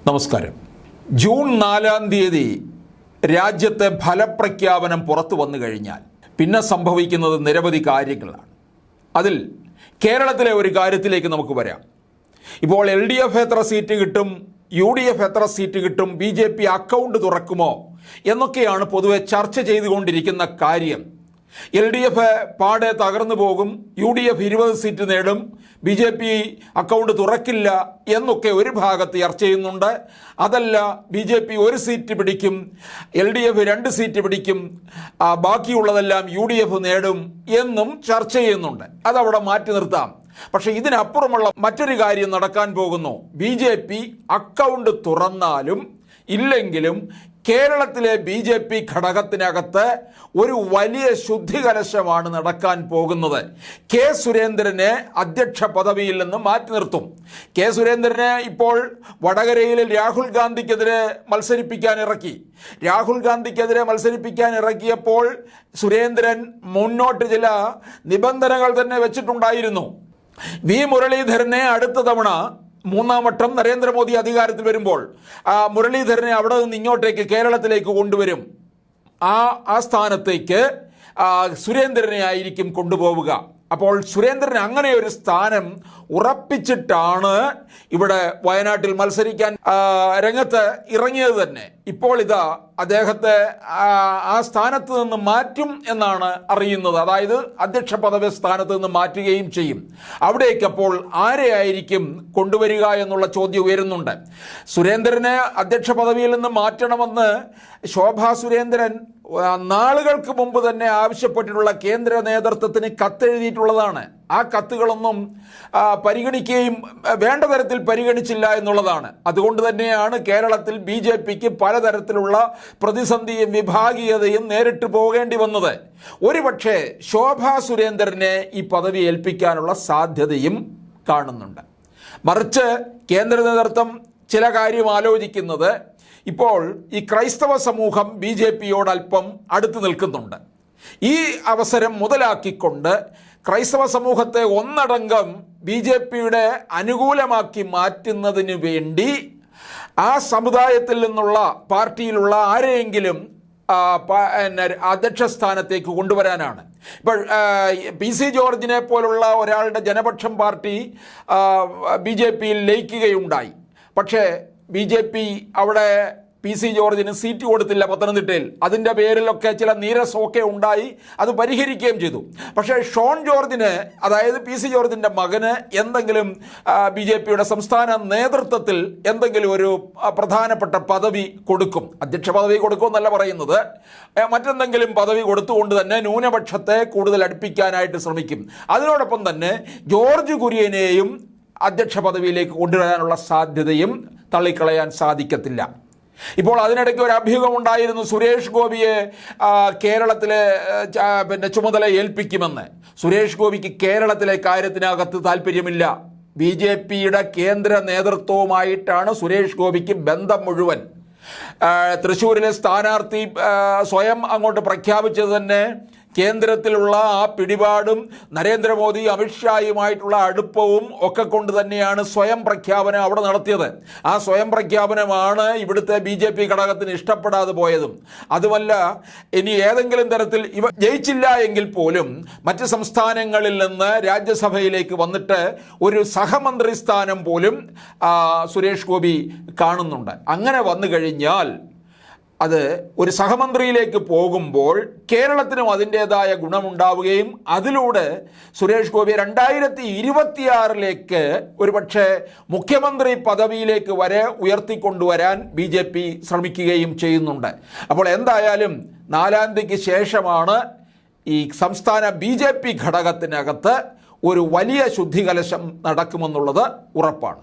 നമസ്കാരം. ജൂൺ 4-ാം തീയതി രാജ്യത്തെ ഫലപ്രഖ്യാപനം പുറത്തു വന്നു കഴിഞ്ഞാൽ പിന്നെ സംഭവിക്കുന്നത് നിരവധി കാര്യങ്ങളാണ്. അതിൽ കേരളത്തിലെ ഒരു കാര്യത്തിലേക്ക് നമുക്ക് വരാം. ഇപ്പോൾ LDF എത്ര സീറ്റ് കിട്ടും, UDF എത്ര സീറ്റ് കിട്ടും, BJP അക്കൗണ്ട് തുറക്കുമോ എന്നൊക്കെയാണ് പൊതുവെ ചർച്ച ചെയ്തുകൊണ്ടിരിക്കുന്ന കാര്യം. LDF പാടെ തകർന്നു പോകും, UDF 20 സീറ്റ് നേടും, BJP അക്കൗണ്ട് തുറക്കില്ല എന്നൊക്കെ ഒരു ഭാഗത്ത് ചർച്ച ചെയ്യുന്നുണ്ട്. അതല്ല, BJP 1 സീറ്റ് പിടിക്കും, LDF 2 സീറ്റ് പിടിക്കും, ബാക്കിയുള്ളതെല്ലാം UDF നേടും എന്നും ചർച്ച ചെയ്യുന്നുണ്ട്. അതവിടെ മാറ്റി നിർത്താം. പക്ഷേ ഇതിനപ്പുറമുള്ള മറ്റൊരു കാര്യം നടക്കാൻ പോകുന്നു. BJP അക്കൗണ്ട് തുറന്നാലും ഇല്ലെങ്കിലും കേരളത്തിലെ BJP ഘടകത്തിനകത്ത് ഒരു വലിയ ശുദ്ധികലശമാണ് നടക്കാൻ പോകുന്നത്. കെ സുരേന്ദ്രനെ അധ്യക്ഷ പദവിയിൽ നിന്ന് മാറ്റി നിർത്തും. കെ സുരേന്ദ്രനെ ഇപ്പോൾ വടകരയിൽ രാഹുൽ ഗാന്ധിക്കെതിരെ മത്സരിപ്പിക്കാൻ ഇറക്കിയപ്പോൾ സുരേന്ദ്രൻ മുന്നോട്ട് ചില നിബന്ധനകൾ തന്നെ വെച്ചിട്ടുണ്ടായിരുന്നു. വി മുരളീധരനെ അടുത്ത തവണ 3-ാം വട്ടം നരേന്ദ്രമോദി അധികാരത്തിൽ വരുമ്പോൾ മുരളീധരനെ അവിടെ നിന്ന് ഇങ്ങോട്ടേക്ക് കേരളത്തിലേക്ക് കൊണ്ടുവരും. ആ സ്ഥാനത്തേക്ക് സുരേന്ദ്രനെ ആയിരിക്കും കൊണ്ടുപോവുക. അപ്പോൾ സുരേന്ദ്രൻ അങ്ങനെ ഒരു സ്ഥാനം ഉറപ്പിച്ചിട്ടാണ് ഇവിടെ വയനാട്ടിൽ മത്സരിക്കാൻ രംഗത്ത് ഇറങ്ങിയത് തന്നെ. ഇപ്പോൾ ഇതാ അദ്ദേഹത്തെ ആ സ്ഥാനത്ത് നിന്ന് മാറ്റും എന്നാണ് അറിയുന്നത്. അതായത് അധ്യക്ഷ പദവി സ്ഥാനത്ത് നിന്ന് മാറ്റുകയും ചെയ്യും. അവിടേക്ക് അപ്പോൾ ആരെയായിരിക്കും കൊണ്ടുവരിക എന്നുള്ള ചോദ്യം ഉയരുന്നുണ്ട്. സുരേന്ദ്രനെ അധ്യക്ഷ പദവിയിൽ നിന്ന് മാറ്റണമെന്ന് ശോഭാ സുരേന്ദ്രൻ നാളുകൾക്ക് മുമ്പ് തന്നെ ആവശ്യപ്പെട്ടിട്ടുള്ള കേന്ദ്ര നേതൃത്വത്തിന് കത്തെഴുതിയിട്ടുള്ളതാണ്. ആ കത്തുകളൊന്നും പരിഗണിക്കുകയും വേണ്ട തരത്തിൽ പരിഗണിച്ചില്ല എന്നുള്ളതാണ്. അതുകൊണ്ട് തന്നെയാണ് കേരളത്തിൽ BJPക്ക് പലതരത്തിലുള്ള പ്രതിസന്ധിയും വിഭാഗീയതയും നേരിട്ട് പോകേണ്ടി വന്നത്. ഒരുപക്ഷെ ശോഭാ സുരേന്ദ്രനെ ഈ പദവി ഏൽപ്പിക്കാനുള്ള സാധ്യതയും കാണുന്നുണ്ട്. മറിച്ച് കേന്ദ്ര നേതൃത്വം ചില കാര്യം ആലോചിക്കുന്നത്, ഇപ്പോൾ ഈ ക്രൈസ്തവ സമൂഹം BJPയോട് അല്പം അടുത്ത് നിൽക്കുന്നുണ്ട്. ഈ അവസരം മുതലാക്കിക്കൊണ്ട് ക്രൈസ്തവ സമൂഹത്തെ ഒന്നടങ്കം BJPയുടെ അനുകൂലമാക്കി മാറ്റുന്നതിന് വേണ്ടി ആ സമുദായത്തിൽ നിന്നുള്ള പാർട്ടിയിലുള്ള ആരെയെങ്കിലും അധ്യക്ഷ സ്ഥാനത്തേക്ക് കൊണ്ടുവരാനാണ്. ഇപ്പോൾ PC ജോർജിനെ പോലുള്ള ഒരാളുടെ ജനപക്ഷം പാർട്ടി BJPയിൽ ലയിക്കുകയുണ്ടായി. പക്ഷേ BJP അവിടെ PC ജോർജിന് സീറ്റ് കൊടുത്തില്ല പത്തനംതിട്ടയിൽ. അതിൻ്റെ പേരിലൊക്കെ ചില നീരസമൊക്കെ ഉണ്ടായി. അത് പരിഹരിക്കുകയും ചെയ്തു. പക്ഷേ ഷോൺ ജോർജിന്, അതായത് PC ജോർജിൻ്റെ മകന് എന്തെങ്കിലും BJPയുടെ സംസ്ഥാന നേതൃത്വത്തിൽ എന്തെങ്കിലും ഒരു പ്രധാനപ്പെട്ട പദവി കൊടുക്കും. അധ്യക്ഷ പദവി കൊടുക്കുമെന്നല്ല പറയുന്നത്, മറ്റെന്തെങ്കിലും പദവി കൊടുത്തുകൊണ്ട് തന്നെ ന്യൂനപക്ഷത്തെ കൂടുതൽ അടുപ്പിക്കാനായിട്ട് ശ്രമിക്കും. അതിനോടൊപ്പം തന്നെ ജോർജ് കുര്യനെയും അധ്യക്ഷ പദവിയിലേക്ക് കൊണ്ടുവരാനുള്ള സാധ്യതയും തള്ളിക്കളയാൻ സാധിക്കത്തില്ല. ഇപ്പോൾ അതിനിടയ്ക്ക് ഒരു അഭ്യൂഹം ഉണ്ടായിരുന്നു, സുരേഷ് ഗോപിയെ കേരളത്തിലെ ചുമതല ഏൽപ്പിക്കുമെന്ന്. സുരേഷ് ഗോപിക്ക് കേരളത്തിലെ കാര്യത്തിനകത്ത് താല്പര്യമില്ല. BJPയുടെ കേന്ദ്ര നേതൃത്വവുമായിട്ടാണ് സുരേഷ് ഗോപിക്ക് ബന്ധം മുഴുവൻ. തൃശ്ശൂരിലെ സ്ഥാനാർത്ഥി സ്വയം അങ്ങോട്ട് പ്രഖ്യാപിച്ചത് തന്നെ കേന്ദ്രത്തിലുള്ള ആ പിടിപാടും നരേന്ദ്രമോദി അമിത്ഷായുമായിട്ടുള്ള അടുപ്പവും ഒക്കെ കൊണ്ട് തന്നെയാണ് സ്വയം പ്രഖ്യാപനം അവിടെ നടത്തിയത്. ആ സ്വയം പ്രഖ്യാപനമാണ് ഇവിടുത്തെ BJP ഘടകത്തിന് ഇഷ്ടപ്പെടാതെ പോയതും. അതുമല്ല, ഇനി ഏതെങ്കിലും തരത്തിൽ ഇവ ജയിച്ചില്ല എങ്കിൽ പോലും മറ്റ് സംസ്ഥാനങ്ങളിൽ നിന്ന് രാജ്യസഭയിലേക്ക് വന്നിട്ട് ഒരു സഹമന്ത്രി സ്ഥാനം പോലും സുരേഷ് ഗോപി കാണുന്നുണ്ട്. അങ്ങനെ വന്നു കഴിഞ്ഞാൽ അത് ഒരു സഹമന്ത്രിയിലേക്ക് പോകുമ്പോൾ കേരളത്തിനും അതിൻ്റേതായ ഗുണമുണ്ടാവുകയും അതിലൂടെ സുരേഷ് ഗോപി 2026 ഒരുപക്ഷെ മുഖ്യമന്ത്രി പദവിയിലേക്ക് വരെ ഉയർത്തിക്കൊണ്ടുവരാൻ BJP ശ്രമിക്കുകയും ചെയ്യുന്നുണ്ട്. അപ്പോൾ എന്തായാലും 4-ാം തീയതിക്ക് ശേഷമാണ് ഈ സംസ്ഥാന BJP ഘടകത്തിനകത്ത് ഒരു വലിയ ശുദ്ധികലശം നടക്കുമെന്നുള്ളത് ഉറപ്പാണ്.